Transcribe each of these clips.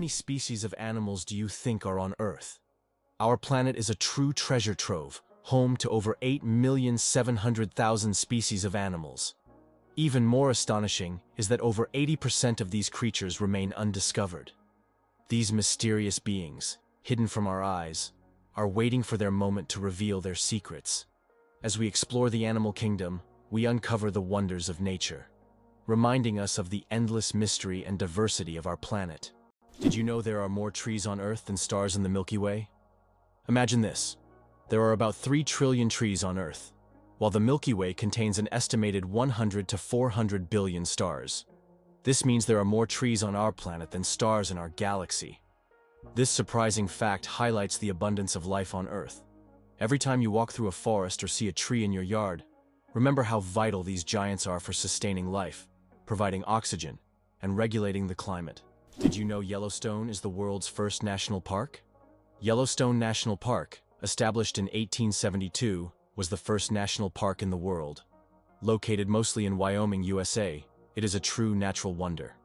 many species of animals do you think are on Earth? Our planet is a true treasure trove, home to over 8,700,000 species of animals. Even more astonishing is that over 80% of these creatures remain undiscovered. These mysterious beings, hidden from our eyes, are waiting for their moment to reveal their secrets. As we explore the animal kingdom, we uncover the wonders of nature, reminding us of the endless mystery and diversity of our planet. Did you know there are more trees on Earth than stars in the Milky Way? Imagine this. There are about 3 trillion trees on Earth, while the Milky Way contains an estimated 100 to 400 billion stars. This means there are more trees on our planet than stars in our galaxy. This surprising fact highlights the abundance of life on Earth. Every time you walk through a forest or see a tree in your yard, remember how vital these giants are for sustaining life, providing oxygen, and regulating the climate. Did you know Yellowstone is the world's first national park? Yellowstone National Park, established in 1872, was the first national park in the world. Located mostly in Wyoming, USA, it is a true natural wonder.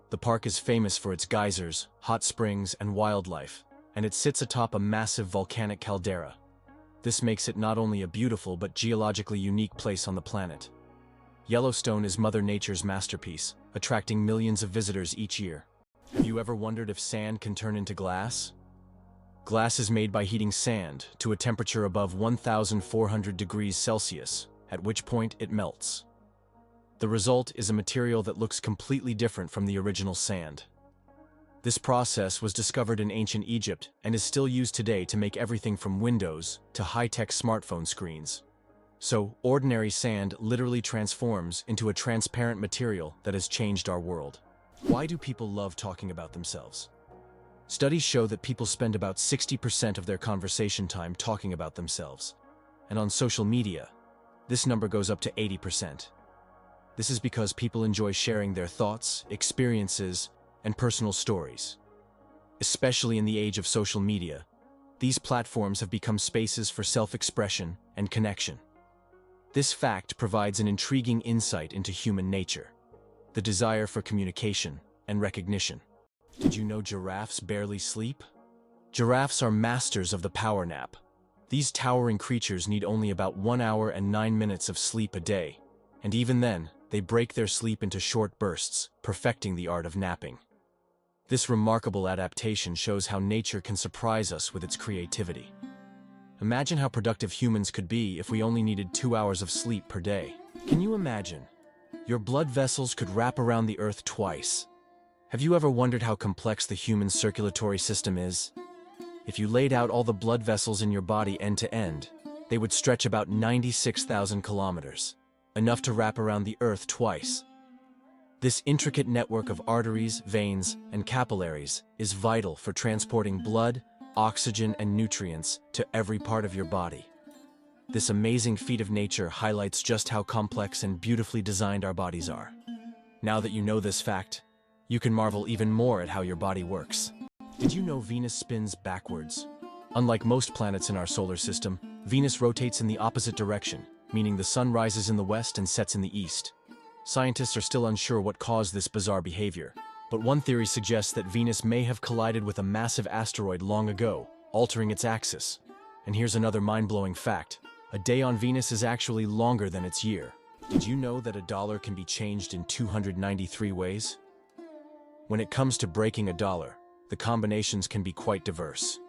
The park is famous for its geysers, hot springs, and wildlife, and it sits atop a massive volcanic caldera. This makes it not only a beautiful but geologically unique place on the planet. Yellowstone is Mother Nature's masterpiece, attracting millions of visitors each year. Have you ever wondered if sand can turn into glass? Glass is made by heating sand to a temperature above 1,400 degrees Celsius, at which point it melts. The result is a material that looks completely different from the original sand. This process was discovered in ancient Egypt and is still used today to make everything from windows to high-tech smartphone screens. So, ordinary sand literally transforms into a transparent material that has changed our world. Why do people love talking about themselves? Studies show that people spend about 60% of their conversation time talking about themselves. And on social media, this number goes up to 80%. This is because people enjoy sharing their thoughts, experiences, and personal stories. Especially in the age of social media, these platforms have become spaces for self-expression and connection. This fact provides an intriguing insight into human nature, the desire for communication and recognition. Did you know giraffes barely sleep? Giraffes are masters of the power nap. These towering creatures need only about 1 hour and 9 minutes of sleep a day, and even then, they break their sleep into short bursts, perfecting the art of napping. This remarkable adaptation shows how nature can surprise us with its creativity. Imagine how productive humans could be if we only needed 2 hours of sleep per day. Can you imagine? Your blood vessels could wrap around the Earth twice. Have you ever wondered how complex the human circulatory system is? If you laid out all the blood vessels in your body end to end, they would stretch about 96,000 kilometers, enough to wrap around the Earth twice. This intricate network of arteries, veins, and capillaries is vital for transporting blood, oxygen, and nutrients to every part of your body. This amazing feat of nature highlights just how complex and beautifully designed our bodies are. Now that you know this fact, you can marvel even more at how your body works. Did you know Venus spins backwards? Unlike most planets in our solar system, Venus rotates in the opposite direction, meaning the sun rises in the west and sets in the east. Scientists are still unsure what caused this bizarre behavior, but one theory suggests that Venus may have collided with a massive asteroid long ago, altering its axis. And here's another mind-blowing fact. A day on Venus is actually longer than its year. Did you know that a dollar can be changed in 293 ways? When it comes to breaking a dollar, the combinations can be quite diverse.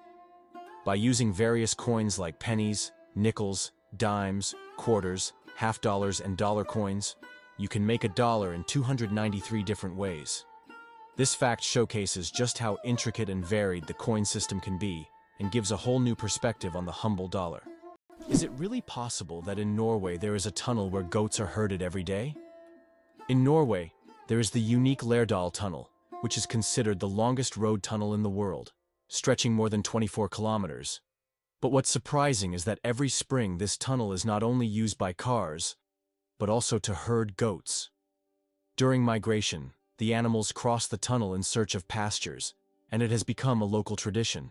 By using various coins like pennies, nickels, dimes, quarters, half dollars, and dollar coins, you can make a dollar in 293 different ways. This fact showcases just how intricate and varied the coin system can be and gives a whole new perspective on the humble dollar. Is it really possible that in Norway there is a tunnel where goats are herded every day? In Norway, there is the unique Lærdal Tunnel, which is considered the longest road tunnel in the world, stretching more than 24 kilometers. But what's surprising is that every spring this tunnel is not only used by cars, but also to herd goats. During migration, the animals cross the tunnel in search of pastures, and it has become a local tradition.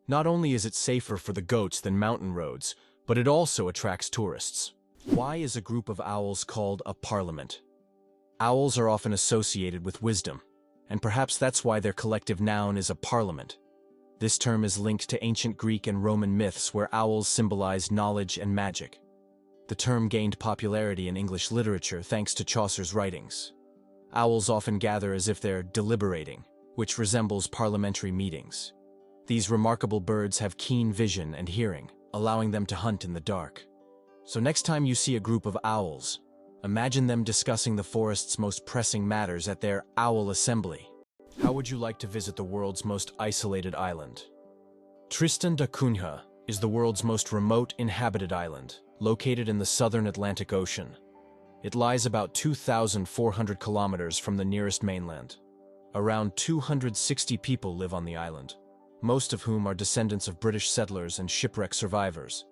Not only is it safer for the goats than mountain roads, but it also attracts tourists. Why is a group of owls called a parliament? Owls are often associated with wisdom, and perhaps that's why their collective noun is a parliament. This term is linked to ancient Greek and Roman myths where owls symbolized knowledge and magic. The term gained popularity in English literature thanks to Chaucer's writings. Owls often gather as if they're deliberating, which resembles parliamentary meetings. These remarkable birds have keen vision and hearing, allowing them to hunt in the dark. So next time you see a group of owls, imagine them discussing the forest's most pressing matters at their owl assembly. How would you like to visit the world's most isolated island? Tristan da Cunha is the world's most remote inhabited island, located in the southern Atlantic Ocean. It lies about 2,400 kilometers from the nearest mainland. Around 260 people live on the island, most of whom are descendants of British settlers and shipwreck survivors.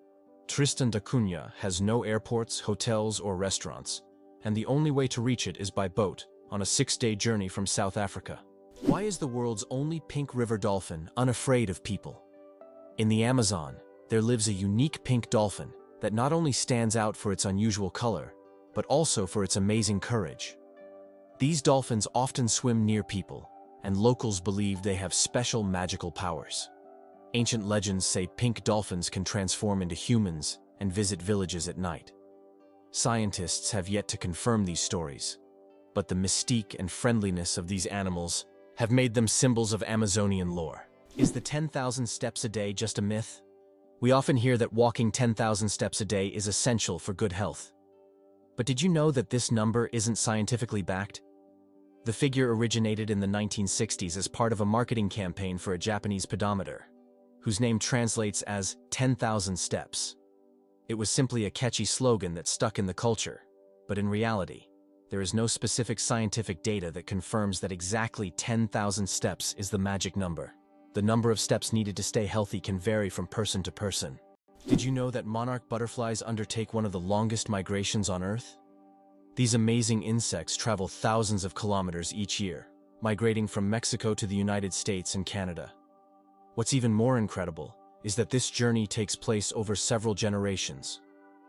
Tristan da Cunha has no airports, hotels, or restaurants, and the only way to reach it is by boat, on a 6-day journey from South Africa. Why is the world's only pink river dolphin unafraid of people? In the Amazon, there lives a unique pink dolphin that not only stands out for its unusual color, but also for its amazing courage. These dolphins often swim near people, and locals believe they have special magical powers. Ancient legends say pink dolphins can transform into humans and visit villages at night. Scientists have yet to confirm these stories, but the mystique and friendliness of these animals have made them symbols of Amazonian lore. Is the 10,000 steps a day just a myth? We often hear that walking 10,000 steps a day is essential for good health. But did you know that this number isn't scientifically backed? The figure originated in the 1960s as part of a marketing campaign for a Japanese pedometer, whose name translates as 10,000 steps. It was simply a catchy slogan that stuck in the culture, but in reality, there is no specific scientific data that confirms that exactly 10,000 steps is the magic number. The number of steps needed to stay healthy can vary from person to person. Did you know that monarch butterflies undertake one of the longest migrations on Earth? These amazing insects travel thousands of kilometers each year, migrating from Mexico to the United States and Canada. What's even more incredible is that this journey takes place over several generations.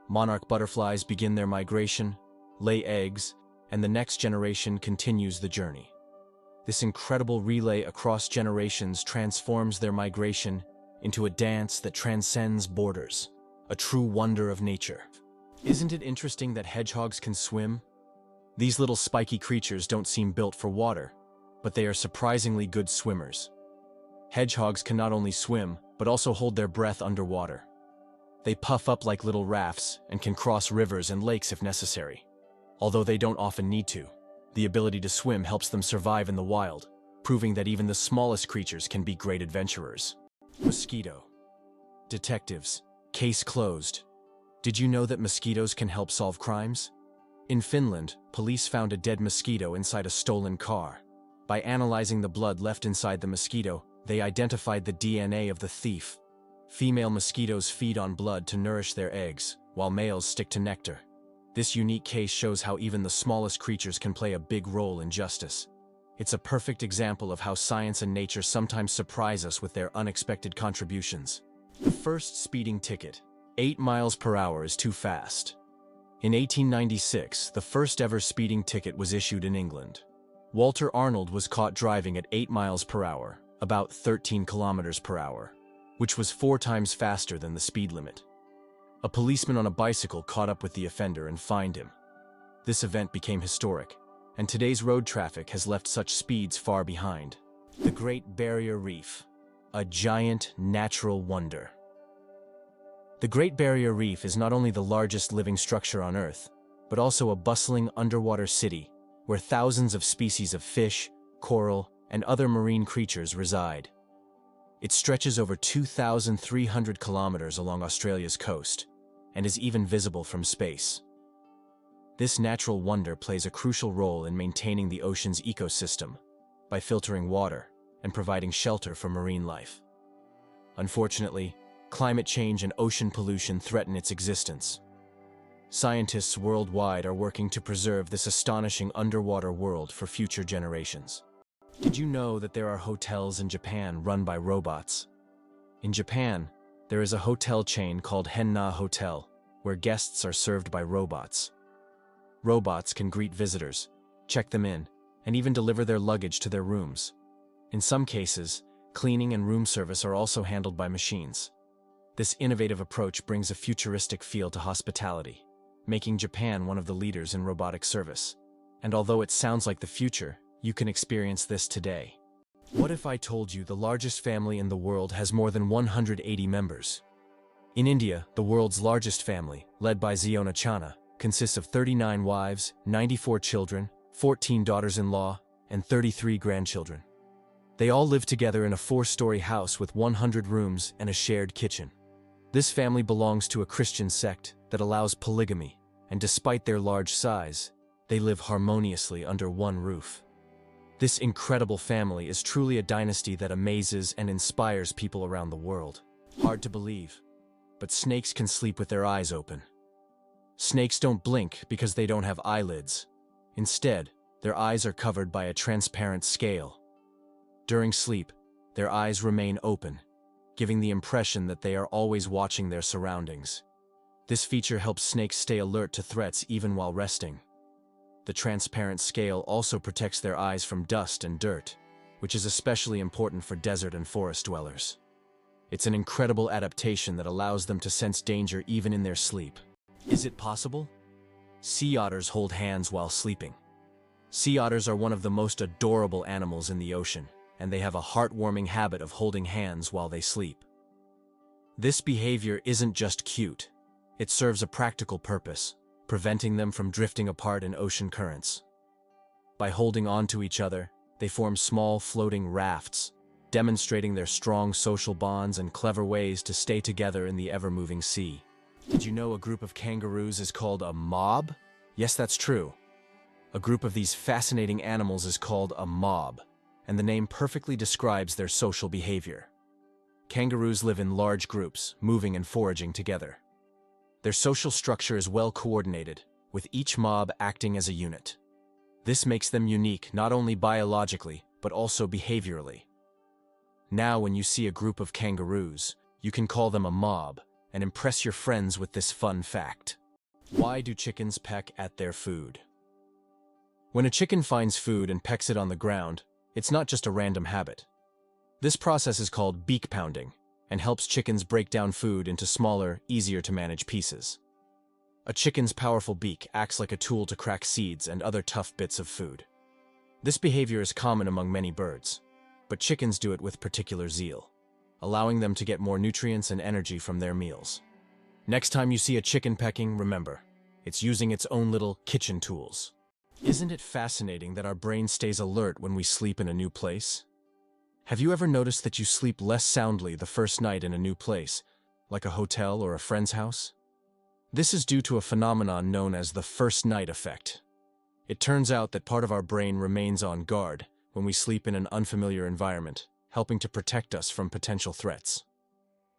Monarch butterflies begin their migration, lay eggs, and the next generation continues the journey. This incredible relay across generations transforms their migration into a dance that transcends borders, a true wonder of nature. Isn't it interesting that hedgehogs can swim? These little spiky creatures don't seem built for water, but they are surprisingly good swimmers. Hedgehogs can not only swim, but also hold their breath underwater. They puff up like little rafts and can cross rivers and lakes if necessary. Although they don't often need to, the ability to swim helps them survive in the wild, proving that even the smallest creatures can be great adventurers. Mosquito. Detectives. Case closed. Did you know that mosquitoes can help solve crimes? In Finland, police found a dead mosquito inside a stolen car. By analyzing the blood left inside the mosquito, they identified the DNA of the thief. Female mosquitoes feed on blood to nourish their eggs, while males stick to nectar. This unique case shows how even the smallest creatures can play a big role in justice. It's a perfect example of how science and nature sometimes surprise us with their unexpected contributions. The first speeding ticket. 8 miles per hour is too fast. In 1896, the first ever speeding ticket was issued in England. Walter Arnold was caught driving at 8 miles per hour, about 13 kilometers per hour, which was 4 times faster than the speed limit. A policeman on a bicycle caught up with the offender and fined him. This event became historic, and today's road traffic has left such speeds far behind. The Great Barrier Reef, a giant natural wonder. The Great Barrier Reef is not only the largest living structure on Earth, but also a bustling underwater city where thousands of species of fish, coral, and other marine creatures reside. It stretches over 2,300 kilometers along Australia's coast and is even visible from space. This natural wonder plays a crucial role in maintaining the ocean's ecosystem by filtering water and providing shelter for marine life. Unfortunately, climate change and ocean pollution threaten its existence. Scientists worldwide are working to preserve this astonishing underwater world for future generations. Did you know that there are hotels in Japan run by robots? In Japan, there is a hotel chain called Hyundai Hotel, where guests are served by robots. Robots can greet visitors, check them in, and even deliver their luggage to their rooms. In some cases, cleaning and room service are also handled by machines. This innovative approach brings a futuristic feel to hospitality, making Japan one of the leaders in robotic service. And although it sounds like the future, you can experience this today. What if I told you the largest family in the world has more than 180 members? In India, the world's largest family, led by Ziona Chana, consists of 39 wives, 94 children, 14 daughters-in-law, and 33 grandchildren. They all live together in a 4-story house with 100 rooms and a shared kitchen. This family belongs to a Christian sect that allows polygamy, and despite their large size, they live harmoniously under one roof. This incredible family is truly a dynasty that amazes and inspires people around the world. Hard to believe, but snakes can sleep with their eyes open. Snakes don't blink because they don't have eyelids. Instead, their eyes are covered by a transparent scale. During sleep, their eyes remain open, giving the impression that they are always watching their surroundings. This feature helps snakes stay alert to threats even while resting. The transparent scale also protects their eyes from dust and dirt, which is especially important for desert and forest dwellers. It's an incredible adaptation that allows them to sense danger even in their sleep. Is it possible? Sea otters hold hands while sleeping. Sea otters are one of the most adorable animals in the ocean, and they have a heartwarming habit of holding hands while they sleep. This behavior isn't just cute. It serves a practical purpose, preventing them from drifting apart in ocean currents. By holding on to each other, they form small floating rafts, demonstrating their strong social bonds and clever ways to stay together in the ever-moving sea. Did you know a group of kangaroos is called a mob? Yes, that's true. A group of these fascinating animals is called a mob, and the name perfectly describes their social behavior. Kangaroos live in large groups, moving and foraging together. Their social structure is well coordinated, with each mob acting as a unit. This makes them unique not only biologically, but also behaviorally. Now when you see a group of kangaroos, you can call them a mob and impress your friends with this fun fact. Why do chickens peck at their food? When a chicken finds food and pecks it on the ground, it's not just a random habit. This process is called beak pounding and helps chickens break down food into smaller, easier-to-manage pieces. A chicken's powerful beak acts like a tool to crack seeds and other tough bits of food. This behavior is common among many birds, but chickens do it with particular zeal, allowing them to get more nutrients and energy from their meals. Next time you see a chicken pecking, remember, it's using its own little kitchen tools. Isn't it fascinating that our brain stays alert when we sleep in a new place? Have you ever noticed that you sleep less soundly the first night in a new place, like a hotel or a friend's house? This is due to a phenomenon known as the first night effect. It turns out that part of our brain remains on guard when we sleep in an unfamiliar environment, helping to protect us from potential threats.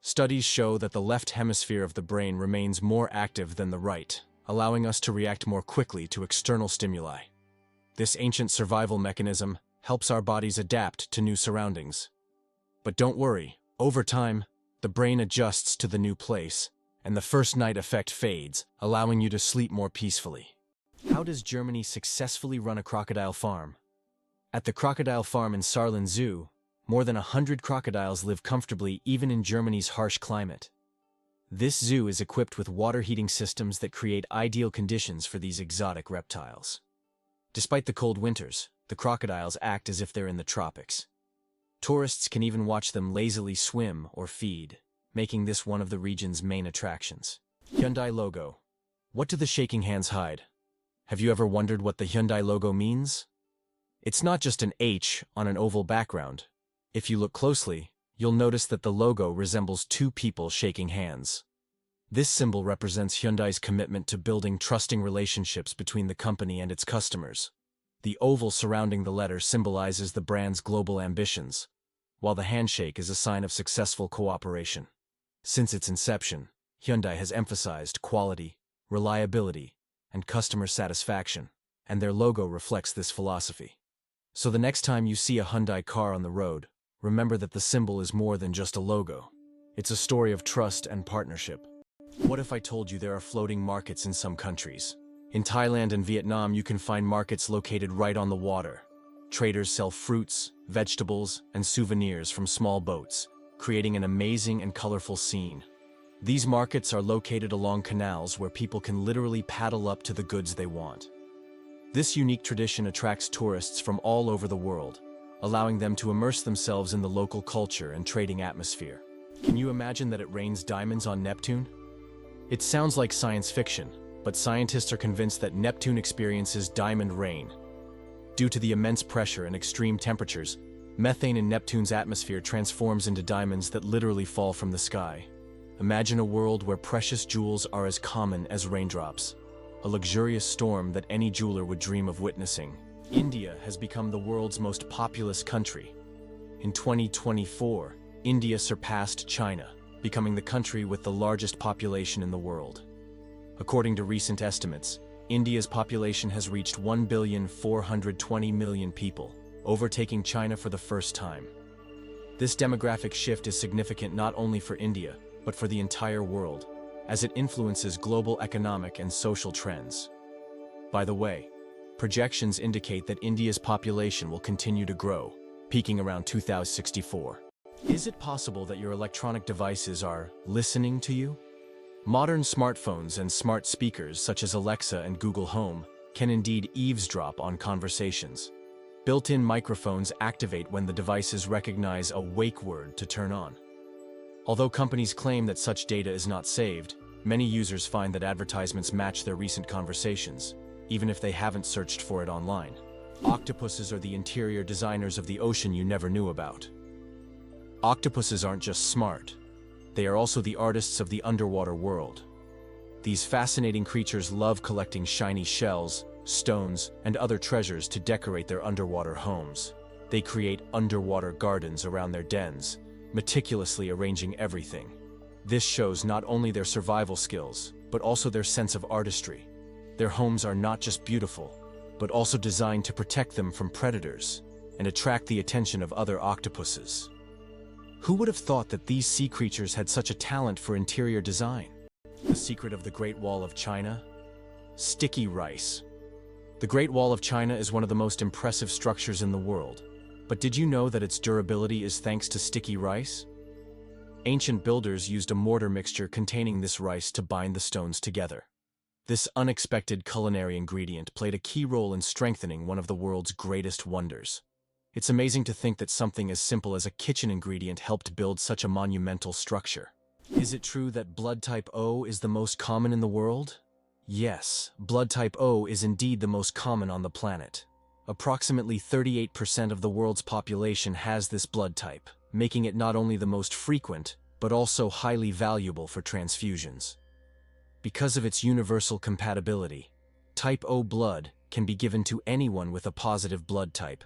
Studies show that the left hemisphere of the brain remains more active than the right, allowing us to react more quickly to external stimuli. This ancient survival mechanism helps our bodies adapt to new surroundings. But don't worry, over time, the brain adjusts to the new place, and the first night effect fades, allowing you to sleep more peacefully. How does Germany successfully run a crocodile farm? At the crocodile farm in Saarland Zoo, more than 100 crocodiles live comfortably even in Germany's harsh climate. This zoo is equipped with water heating systems that create ideal conditions for these exotic reptiles. Despite the cold winters, the crocodiles act as if they're in the tropics. Tourists can even watch them lazily swim or feed, making this one of the region's main attractions. Hyundai logo. What do the shaking hands hide? Have you ever wondered what the Hyundai logo means? It's not just an H on an oval background. If you look closely, you'll notice that the logo resembles two people shaking hands. This symbol represents Hyundai's commitment to building trusting relationships between the company and its customers. The oval surrounding the letter symbolizes the brand's global ambitions, while the handshake is a sign of successful cooperation. Since its inception, Hyundai has emphasized quality, reliability, and customer satisfaction, and their logo reflects this philosophy. So the next time you see a Hyundai car on the road, remember that the symbol is more than just a logo. It's a story of trust and partnership. What if I told you there are floating markets in some countries? In Thailand and Vietnam, you can find markets located right on the water. Traders sell fruits, vegetables, and souvenirs from small boats, creating an amazing and colorful scene. These markets are located along canals where people can literally paddle up to the goods they want. This unique tradition attracts tourists from all over the world, allowing them to immerse themselves in the local culture and trading atmosphere. Can you imagine that it rains diamonds on Neptune? It sounds like science fiction, but scientists are convinced that Neptune experiences diamond rain. Due to the immense pressure and extreme temperatures, methane in Neptune's atmosphere transforms into diamonds that literally fall from the sky. Imagine a world where precious jewels are as common as raindrops, a luxurious storm that any jeweler would dream of witnessing. India has become the world's most populous country. In 2024, India surpassed China, becoming the country with the largest population in the world. According to recent estimates, India's population has reached 1,420,000,000 people, overtaking China for the first time. This demographic shift is significant not only for India, but for the entire world, as it influences global economic and social trends. By the way, projections indicate that India's population will continue to grow, peaking around 2064. Is it possible that your electronic devices are listening to you? Modern smartphones and smart speakers such as Alexa and Google Home can indeed eavesdrop on conversations. Built-in microphones activate when the devices recognize a wake word to turn on. Although companies claim that such data is not saved, many users find that advertisements match their recent conversations, even if they haven't searched for it online. Octopuses are the interior designers of the ocean you never knew about. Octopuses aren't just smart, they are also the artists of the underwater world. These fascinating creatures love collecting shiny shells, stones, and other treasures to decorate their underwater homes. They create underwater gardens around their dens, meticulously arranging everything. This shows not only their survival skills, but also their sense of artistry. Their homes are not just beautiful, but also designed to protect them from predators and attract the attention of other octopuses. Who would have thought that these sea creatures had such a talent for interior design? The secret of the Great Wall of China? Sticky rice. The Great Wall of China is one of the most impressive structures in the world. But did you know that its durability is thanks to sticky rice? Ancient builders used a mortar mixture containing this rice to bind the stones together. This unexpected culinary ingredient played a key role in strengthening one of the world's greatest wonders. It's amazing to think that something as simple as a kitchen ingredient helped build such a monumental structure. Is it true that blood type O is the most common in the world? Yes, blood type O is indeed the most common on the planet. Approximately 38% of the world's population has this blood type, making it not only the most frequent, but also highly valuable for transfusions. Because of its universal compatibility, type O blood can be given to anyone with a positive blood type,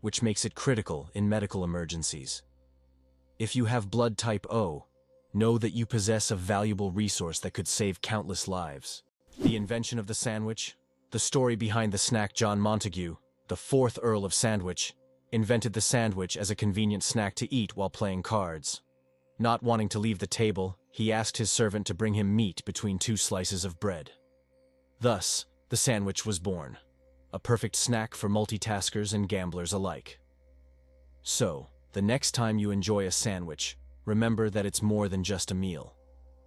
which makes it critical in medical emergencies. If you have blood type O, know that you possess a valuable resource that could save countless lives. The invention of the sandwich, the story behind the snack. John Montagu, the 4th Earl of Sandwich, invented the sandwich as a convenient snack to eat while playing cards. Not wanting to leave the table, he asked his servant to bring him meat between 2 slices of bread. Thus, the sandwich was born, a perfect snack for multitaskers and gamblers alike. So, the next time you enjoy a sandwich, remember that it's more than just a meal.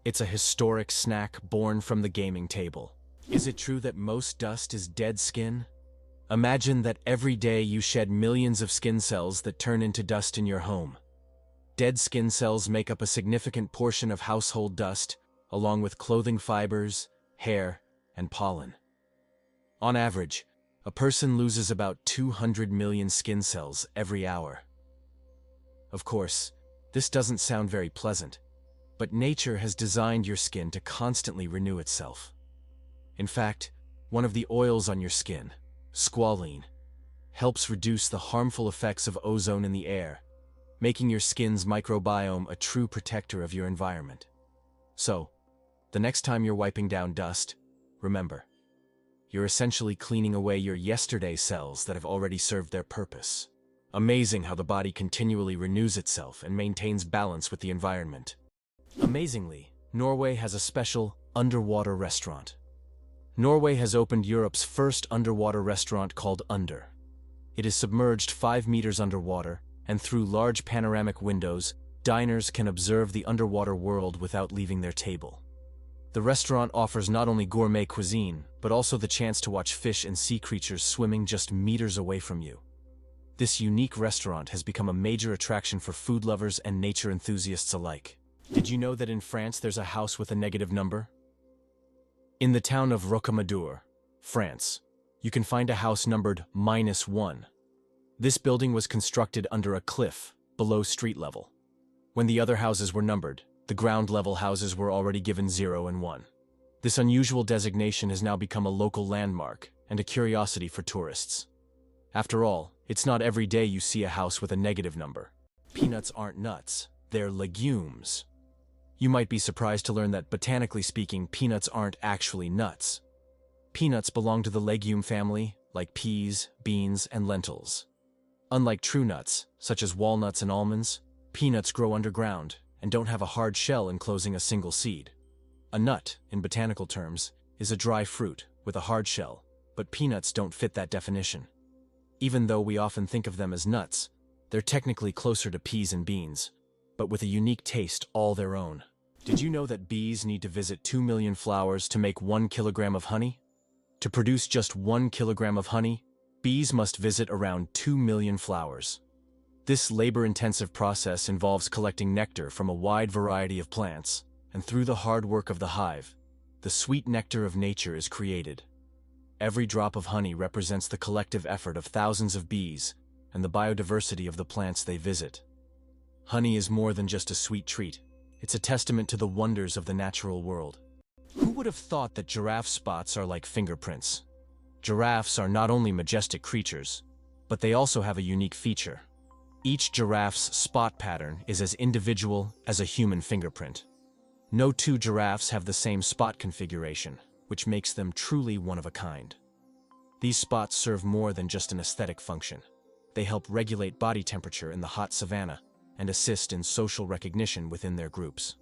It's a historic snack born from the gaming table. Is it true that most dust is dead skin? Imagine that every day you shed millions of skin cells that turn into dust in your home. Dead skin cells make up a significant portion of household dust, along with clothing fibers, hair, and pollen. On average, a person loses about 200 million skin cells every hour. Of course, this doesn't sound very pleasant, but nature has designed your skin to constantly renew itself. In fact, one of the oils on your skin, squalene, helps reduce the harmful effects of ozone in the air, making your skin's microbiome a true protector of your environment. So, the next time you're wiping down dust, remember, you're essentially cleaning away your yesterday cells that have already served their purpose. Amazing how the body continually renews itself and maintains balance with the environment. Amazingly, Norway has a special underwater restaurant. Norway has opened Europe's first underwater restaurant called Under. It is submerged 5 meters underwater, and through large panoramic windows, diners can observe the underwater world without leaving their table. The restaurant offers not only gourmet cuisine, but also the chance to watch fish and sea creatures swimming just meters away from you. This unique restaurant has become a major attraction for food lovers and nature enthusiasts alike. Did you know that in France there's a house with a negative number? In the town of Rocamadour, France, you can find a house numbered -1. This building was constructed under a cliff, below street level. When the other houses were numbered, the ground-level houses were already given 0 and 1. This unusual designation has now become a local landmark and a curiosity for tourists. After all, it's not every day you see a house with a negative number. Peanuts aren't nuts, they're legumes. You might be surprised to learn that, botanically speaking, peanuts aren't actually nuts. Peanuts belong to the legume family, like peas, beans, and lentils. Unlike true nuts, such as walnuts and almonds, peanuts grow underground and don't have a hard shell enclosing a single seed. A nut, in botanical terms, is a dry fruit with a hard shell, but peanuts don't fit that definition. Even though we often think of them as nuts, they're technically closer to peas and beans, but with a unique taste all their own. Did you know that bees need to visit 2 million flowers to make 1 kilogram of honey? To produce just 1 kilogram of honey, bees must visit around 2 million flowers. This labor-intensive process involves collecting nectar from a wide variety of plants, and through the hard work of the hive, the sweet nectar of nature is created. Every drop of honey represents the collective effort of thousands of bees and the biodiversity of the plants they visit. Honey is more than just a sweet treat. It's a testament to the wonders of the natural world. Who would have thought that giraffe spots are like fingerprints? Giraffes are not only majestic creatures, but they also have a unique feature. Each giraffe's spot pattern is as individual as a human fingerprint. No two giraffes have the same spot configuration, which makes them truly one of a kind. These spots serve more than just an aesthetic function. They help regulate body temperature in the hot savanna and assist in social recognition within their groups.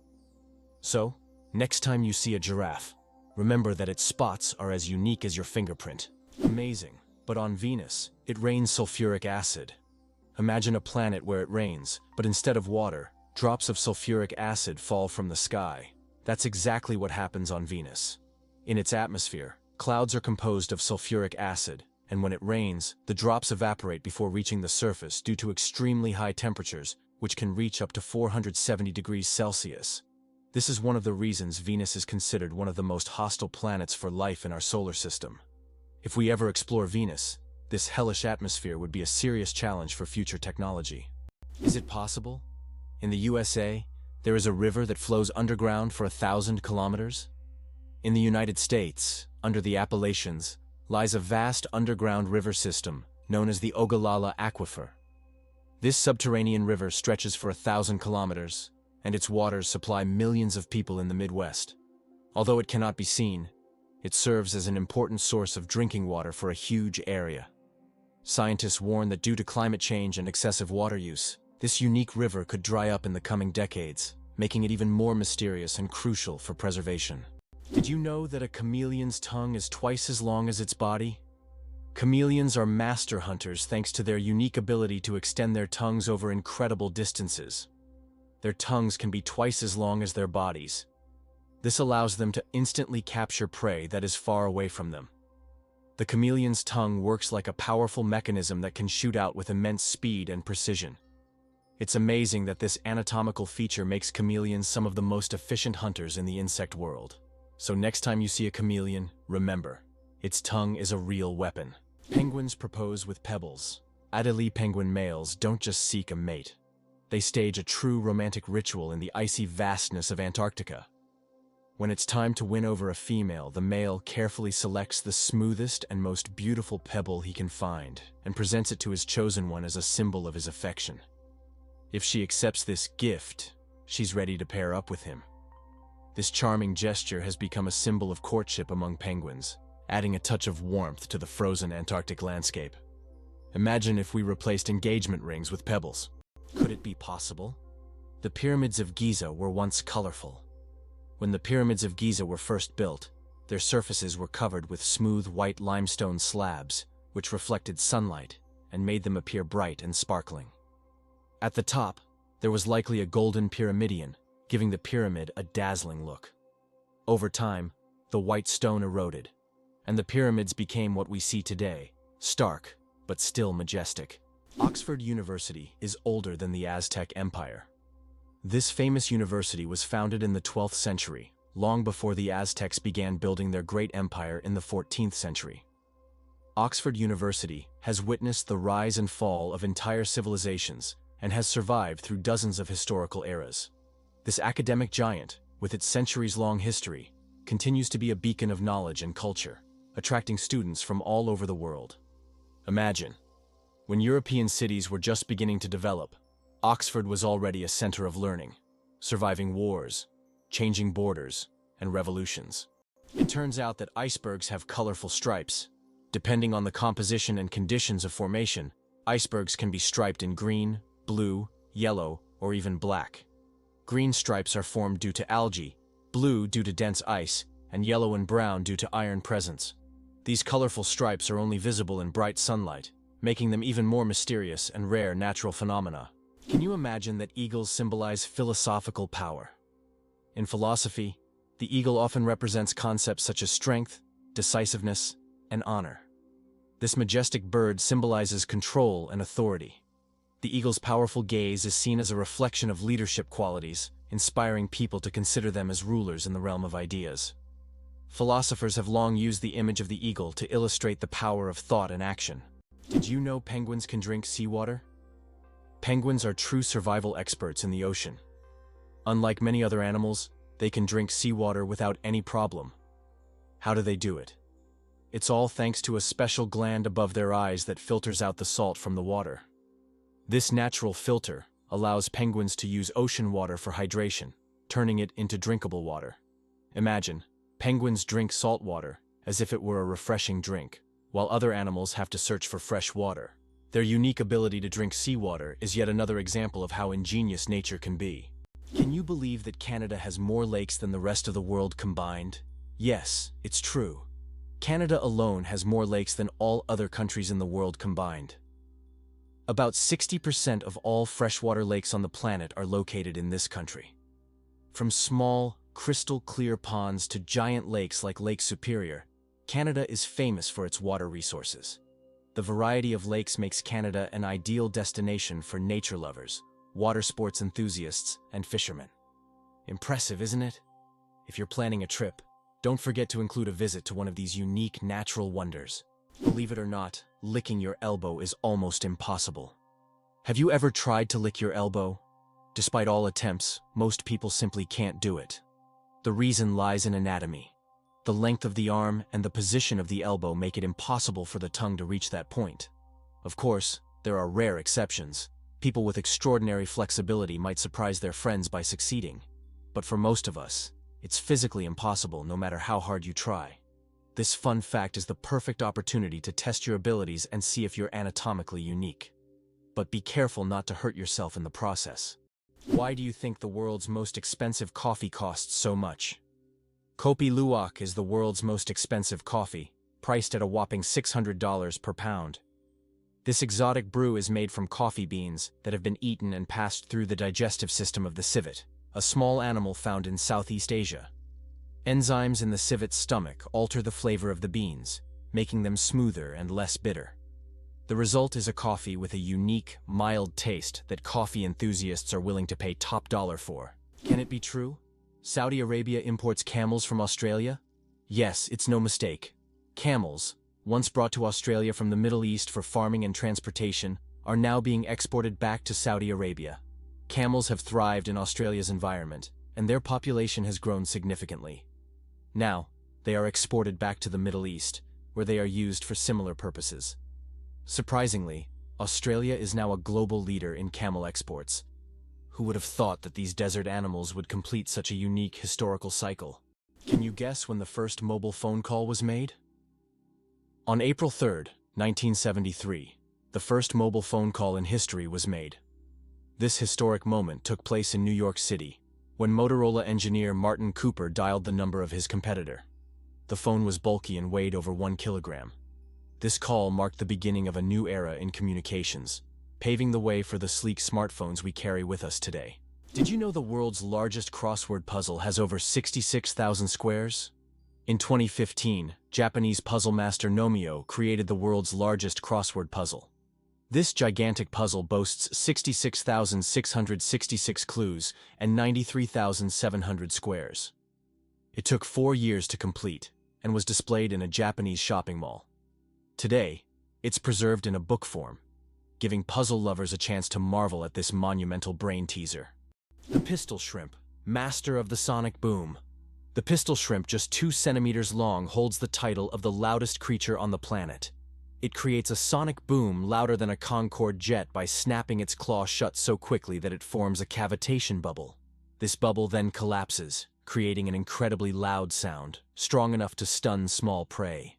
So, next time you see a giraffe, remember that its spots are as unique as your fingerprint. Amazing, but on Venus, it rains sulfuric acid. Imagine a planet where it rains, but instead of water, drops of sulfuric acid fall from the sky. That's exactly what happens on Venus. In its atmosphere, clouds are composed of sulfuric acid, and when it rains, the drops evaporate before reaching the surface due to extremely high temperatures, which can reach up to 470 degrees Celsius. This is one of the reasons Venus is considered one of the most hostile planets for life in our solar system. If we ever explore Venus, this hellish atmosphere would be a serious challenge for future technology. Is it possible? In the USA, there is a river that flows underground for 1,000 kilometers. In the United States, under the Appalachians, lies a vast underground river system known as the Ogallala Aquifer. This subterranean river stretches for 1,000 kilometers, and its waters supply millions of people in the Midwest. Although it cannot be seen, it serves as an important source of drinking water for a huge area. Scientists warn that due to climate change and excessive water use, this unique river could dry up in the coming decades, making it even more mysterious and crucial for preservation. Did you know that a chameleon's tongue is twice as long as its body? Chameleons are master hunters thanks to their unique ability to extend their tongues over incredible distances. Their tongues can be twice as long as their bodies. This allows them to instantly capture prey that is far away from them. The chameleon's tongue works like a powerful mechanism that can shoot out with immense speed and precision. It's amazing that this anatomical feature makes chameleons some of the most efficient hunters in the insect world. So next time you see a chameleon, remember, its tongue is a real weapon. Penguins propose with pebbles. Adelie penguin males don't just seek a mate. They stage a true romantic ritual in the icy vastness of Antarctica. When it's time to win over a female, the male carefully selects the smoothest and most beautiful pebble he can find and presents it to his chosen one as a symbol of his affection. If she accepts this gift, she's ready to pair up with him. This charming gesture has become a symbol of courtship among penguins, adding a touch of warmth to the frozen Antarctic landscape. Imagine if we replaced engagement rings with pebbles. Could it be possible? The Pyramids of Giza were once colorful. When the Pyramids of Giza were first built, their surfaces were covered with smooth white limestone slabs, which reflected sunlight and made them appear bright and sparkling. At the top, there was likely a golden pyramidion, giving the pyramid a dazzling look. Over time, the white stone eroded, and the pyramids became what we see today, stark, but still majestic. Oxford University is older than the Aztec Empire. This famous university was founded in the 12th century, long before the Aztecs began building their great empire in the 14th century. Oxford University has witnessed the rise and fall of entire civilizations and has survived through dozens of historical eras. This academic giant, with its centuries-long history, continues to be a beacon of knowledge and culture, attracting students from all over the world. Imagine, when European cities were just beginning to develop, Oxford was already a center of learning, surviving wars, changing borders, and revolutions. It turns out that icebergs have colorful stripes. Depending on the composition and conditions of formation, icebergs can be striped in green, blue, yellow, or even black. Green stripes are formed due to algae, blue due to dense ice, and yellow and brown due to iron presence. These colorful stripes are only visible in bright sunlight, making them even more mysterious and rare natural phenomena. Can you imagine that eagles symbolize philosophical power? In philosophy, the eagle often represents concepts such as strength, decisiveness, and honor. This majestic bird symbolizes control and authority. The eagle's powerful gaze is seen as a reflection of leadership qualities, inspiring people to consider them as rulers in the realm of ideas. Philosophers have long used the image of the eagle to illustrate the power of thought and action. Did you know penguins can drink seawater? Penguins are true survival experts in the ocean. Unlike many other animals, they can drink seawater without any problem. How do they do it? It's all thanks to a special gland above their eyes that filters out the salt from the water. This natural filter allows penguins to use ocean water for hydration, turning it into drinkable water. Imagine, penguins drink salt water as if it were a refreshing drink, while other animals have to search for fresh water. Their unique ability to drink seawater is yet another example of how ingenious nature can be. Can you believe that Canada has more lakes than the rest of the world combined? Yes, it's true. Canada alone has more lakes than all other countries in the world combined. About 60% of all freshwater lakes on the planet are located in this country. From small, crystal-clear ponds to giant lakes like Lake Superior, Canada is famous for its water resources. The variety of lakes makes Canada an ideal destination for nature lovers, water sports enthusiasts, and fishermen. Impressive, isn't it? If you're planning a trip, don't forget to include a visit to one of these unique natural wonders. Believe it or not, licking your elbow is almost impossible. Have you ever tried to lick your elbow? Despite all attempts, most people simply can't do it. The reason lies in anatomy. The length of the arm and the position of the elbow make it impossible for the tongue to reach that point. Of course, there are rare exceptions. People with extraordinary flexibility might surprise their friends by succeeding. But for most of us, it's physically impossible no matter how hard you try. This fun fact is the perfect opportunity to test your abilities and see if you're anatomically unique. But be careful not to hurt yourself in the process. Why do you think the world's most expensive coffee costs so much? Kopi Luwak is the world's most expensive coffee, priced at a whopping $600 per pound. This exotic brew is made from coffee beans that have been eaten and passed through the digestive system of the civet, a small animal found in Southeast Asia. Enzymes in the civet's stomach alter the flavor of the beans, making them smoother and less bitter. The result is a coffee with a unique, mild taste that coffee enthusiasts are willing to pay top dollar for. Can it be true? Saudi Arabia imports camels from Australia? Yes, it's no mistake. Camels, once brought to Australia from the Middle East for farming and transportation, are now being exported back to Saudi Arabia. Camels have thrived in Australia's environment, and their population has grown significantly. Now, they are exported back to the Middle East, where they are used for similar purposes. Surprisingly, Australia is now a global leader in camel exports. Who would have thought that these desert animals would complete such a unique historical cycle? Can you guess when the first mobile phone call was made? On April 3, 1973, the first mobile phone call in history was made. This historic moment took place in New York City, when Motorola engineer Martin Cooper dialed the number of his competitor. The phone was bulky and weighed over 1 kilogram. This call marked the beginning of a new era in communications, paving the way for the sleek smartphones we carry with us today. Did you know the world's largest crossword puzzle has over 66,000 squares? In 2015, Japanese puzzle master Nomio created the world's largest crossword puzzle. This gigantic puzzle boasts 66,666 clues and 93,700 squares. It took 4 years to complete and was displayed in a Japanese shopping mall. Today, it's preserved in a book form, giving puzzle lovers a chance to marvel at this monumental brain teaser. The pistol shrimp, master of the sonic boom. The pistol shrimp, just 2 centimeters long, holds the title of the loudest creature on the planet. It creates a sonic boom louder than a Concorde jet by snapping its claw shut so quickly that it forms a cavitation bubble. This bubble then collapses, creating an incredibly loud sound, strong enough to stun small prey.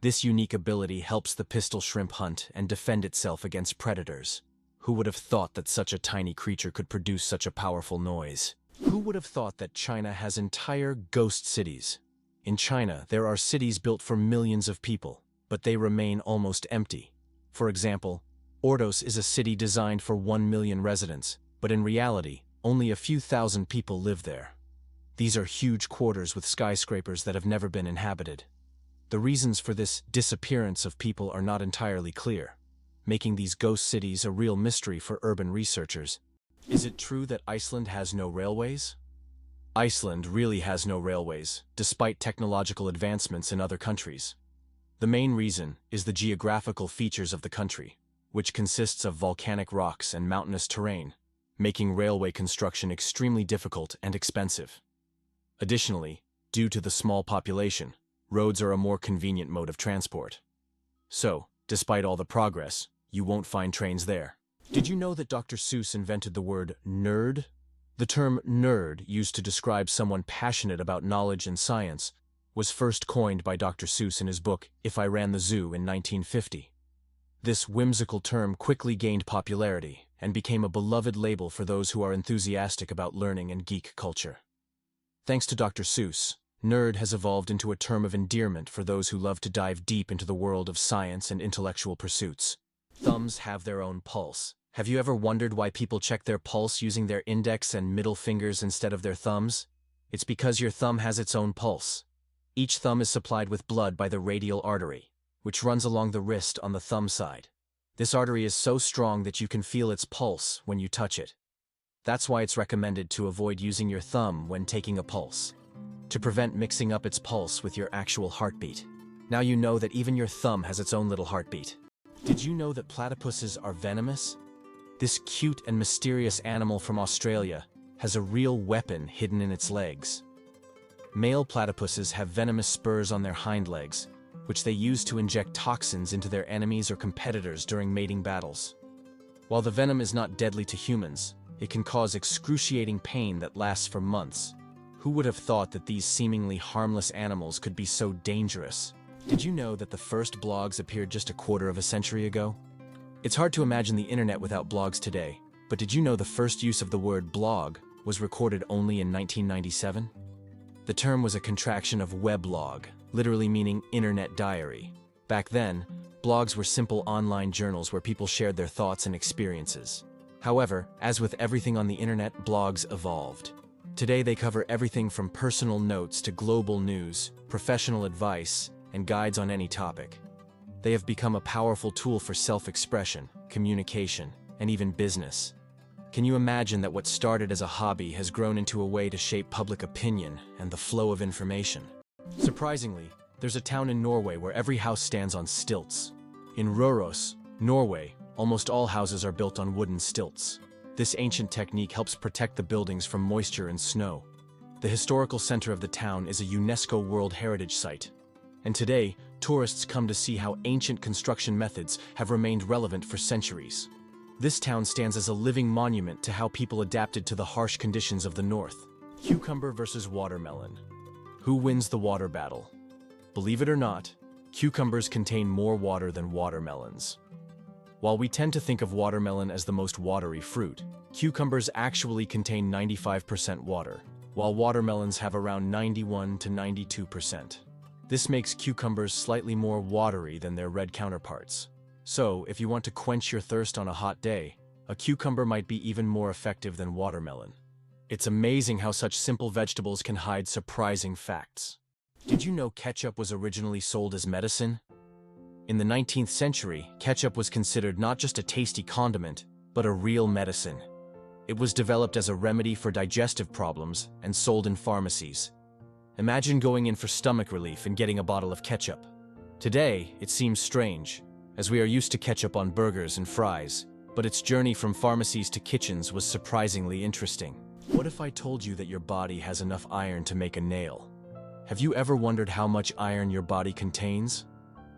This unique ability helps the pistol shrimp hunt and defend itself against predators. Who would have thought that such a tiny creature could produce such a powerful noise? Who would have thought that China has entire ghost cities? In China, there are cities built for millions of people, but they remain almost empty. For example, Ordos is a city designed for 1 million residents, but in reality, only a few thousand people live there. These are huge quarters with skyscrapers that have never been inhabited. The reasons for this disappearance of people are not entirely clear, making these ghost cities a real mystery for urban researchers. Is it true that Iceland has no railways? Iceland really has no railways, despite technological advancements in other countries. The main reason is the geographical features of the country, which consists of volcanic rocks and mountainous terrain, making railway construction extremely difficult and expensive. Additionally, due to the small population, roads are a more convenient mode of transport. So, despite all the progress, you won't find trains there. Did you know that Dr. Seuss invented the word nerd? The term nerd, used to describe someone passionate about knowledge and science, was first coined by Dr. Seuss in his book If I Ran the Zoo in 1950. This whimsical term quickly gained popularity and became a beloved label for those who are enthusiastic about learning and geek culture. Thanks to Dr. Seuss, nerd has evolved into a term of endearment for those who love to dive deep into the world of science and intellectual pursuits. Thumbs have their own pulse. Have you ever wondered why people check their pulse using their index and middle fingers instead of their thumbs? It's because your thumb has its own pulse. Each thumb is supplied with blood by the radial artery, which runs along the wrist on the thumb side. This artery is so strong that you can feel its pulse when you touch it. That's why it's recommended to avoid using your thumb when taking a pulse, to prevent mixing up its pulse with your actual heartbeat. Now you know that even your thumb has its own little heartbeat. Did you know that platypuses are venomous? This cute and mysterious animal from Australia has a real weapon hidden in its legs. Male platypuses have venomous spurs on their hind legs, which they use to inject toxins into their enemies or competitors during mating battles. While the venom is not deadly to humans, it can cause excruciating pain that lasts for months. Who would have thought that these seemingly harmless animals could be so dangerous? Did you know that the first blogs appeared just a quarter of a century ago? It's hard to imagine the internet without blogs today, but did you know the first use of the word blog was recorded only in 1997? The term was a contraction of weblog, literally meaning internet diary. Back then, blogs were simple online journals where people shared their thoughts and experiences. However, as with everything on the internet, blogs evolved. Today they cover everything from personal notes to global news, professional advice, and guides on any topic. They have become a powerful tool for self-expression, communication, and even business. Can you imagine that what started as a hobby has grown into a way to shape public opinion and the flow of information? Surprisingly, there's a town in Norway where every house stands on stilts. In Røros, Norway, almost all houses are built on wooden stilts. This ancient technique helps protect the buildings from moisture and snow. The historical center of the town is a UNESCO World Heritage Site. And today, tourists come to see how ancient construction methods have remained relevant for centuries. This town stands as a living monument to how people adapted to the harsh conditions of the north. Cucumber versus watermelon. Who wins the water battle? Believe it or not, cucumbers contain more water than watermelons. While we tend to think of watermelon as the most watery fruit, cucumbers actually contain 95% water, while watermelons have around 91 to 92%. This makes cucumbers slightly more watery than their red counterparts. So, if you want to quench your thirst on a hot day, a cucumber might be even more effective than watermelon. It's amazing how such simple vegetables can hide surprising facts. Did you know ketchup was originally sold as medicine? In the 19th century, ketchup was considered not just a tasty condiment, but a real medicine. It was developed as a remedy for digestive problems and sold in pharmacies. Imagine going in for stomach relief and getting a bottle of ketchup. Today, it seems strange, as we are used to ketchup on burgers and fries, but its journey from pharmacies to kitchens was surprisingly interesting. What if I told you that your body has enough iron to make a nail? Have you ever wondered how much iron your body contains?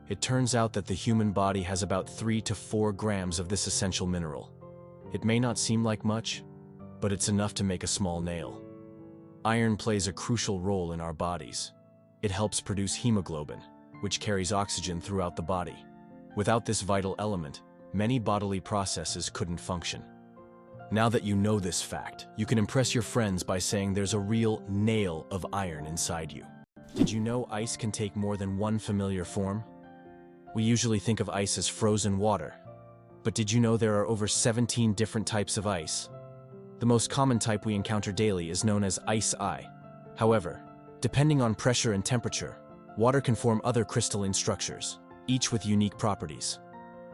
It turns out that the human body has about 3 to 4 grams of this essential mineral. It may not seem like much, but it's enough to make a small nail. Iron plays a crucial role in our bodies. It helps produce hemoglobin, which carries oxygen throughout the body. Without this vital element, many bodily processes couldn't function. Now that you know this fact, you can impress your friends by saying there's a real nail of iron inside you. Did you know ice can take more than one familiar form? We usually think of ice as frozen water. But did you know there are over 17 different types of ice? The most common type we encounter daily is known as ice. However, depending on pressure and temperature, water can form other crystalline structures, each with unique properties.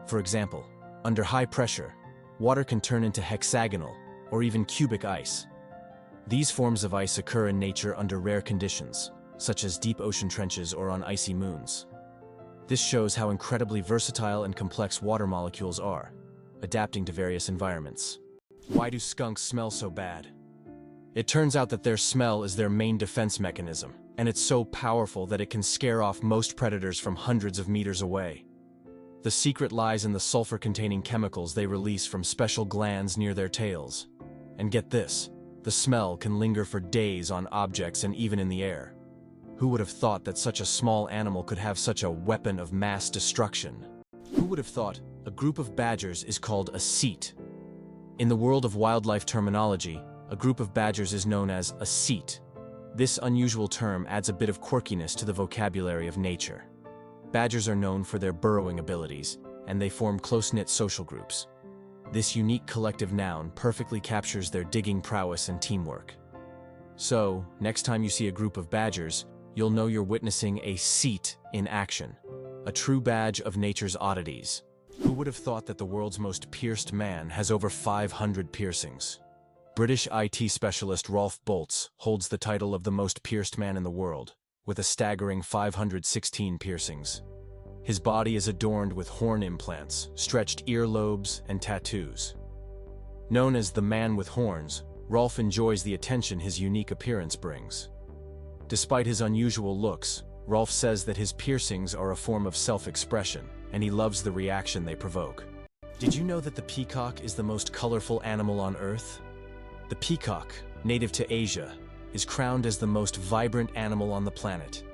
For example, under high pressure, water can turn into hexagonal or even cubic ice. These forms of ice occur in nature under rare conditions, such as deep ocean trenches or on icy moons. This shows how incredibly versatile and complex water molecules are, adapting to various environments. Why do skunks smell so bad? It turns out that their smell is their main defense mechanism, and it's so powerful that it can scare off most predators from hundreds of meters away. The secret lies in the sulfur-containing chemicals they release from special glands near their tails. And get this, the smell can linger for days on objects and even in the air. Who would have thought that such a small animal could have such a weapon of mass destruction? Who would have thought a group of badgers is called a seat? In the world of wildlife terminology, a group of badgers is known as a seat. This unusual term adds a bit of quirkiness to the vocabulary of nature. Badgers are known for their burrowing abilities, and they form close-knit social groups. This unique collective noun perfectly captures their digging prowess and teamwork. So, next time you see a group of badgers, you'll know you're witnessing a seat in action, a true badge of nature's oddities. Who would have thought that the world's most pierced man has over 500 piercings? British IT specialist Rolf Boltz holds the title of the most pierced man in the world, with a staggering 516 piercings. His body is adorned with horn implants, stretched earlobes, and tattoos. Known as the man with horns, Rolf enjoys the attention his unique appearance brings. Despite his unusual looks, Rolf says that his piercings are a form of self-expression, and he loves the reaction they provoke. Did you know that the peacock is the most colorful animal on Earth? The peacock, native to Asia, is crowned as the most vibrant animal on the planet.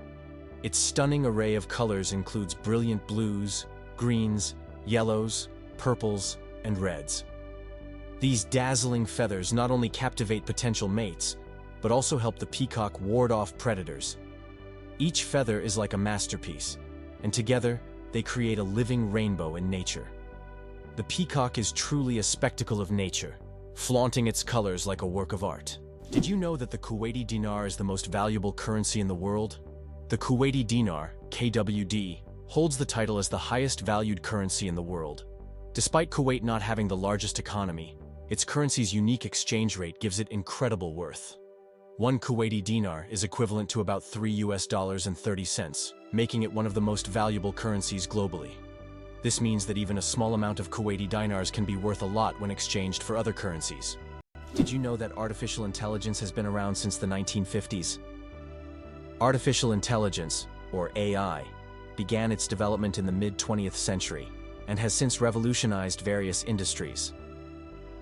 Its stunning array of colors includes brilliant blues, greens, yellows, purples, and reds. These dazzling feathers not only captivate potential mates, but also help the peacock ward off predators. Each feather is like a masterpiece, and together, they create a living rainbow in nature. The peacock is truly a spectacle of nature, flaunting its colors like a work of art. Did you know that the Kuwaiti dinar is the most valuable currency in the world? The Kuwaiti dinar, KWD, holds the title as the highest valued currency in the world. Despite Kuwait not having the largest economy, its currency's unique exchange rate gives it incredible worth. One Kuwaiti dinar is equivalent to about $3.30, making it one of the most valuable currencies globally. This means that even a small amount of Kuwaiti dinars can be worth a lot when exchanged for other currencies. Did you know that artificial intelligence has been around since the 1950s? Artificial intelligence, or AI, began its development in the mid-20th century and has since revolutionized various industries.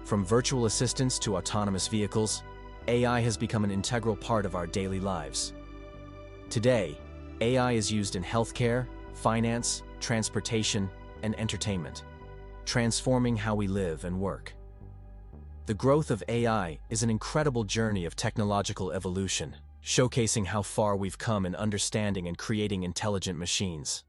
From virtual assistants to autonomous vehicles, AI has become an integral part of our daily lives. Today, AI is used in healthcare, finance, transportation, and entertainment, transforming how we live and work. The growth of AI is an incredible journey of technological evolution. showcasing how far we've come in understanding and creating intelligent machines.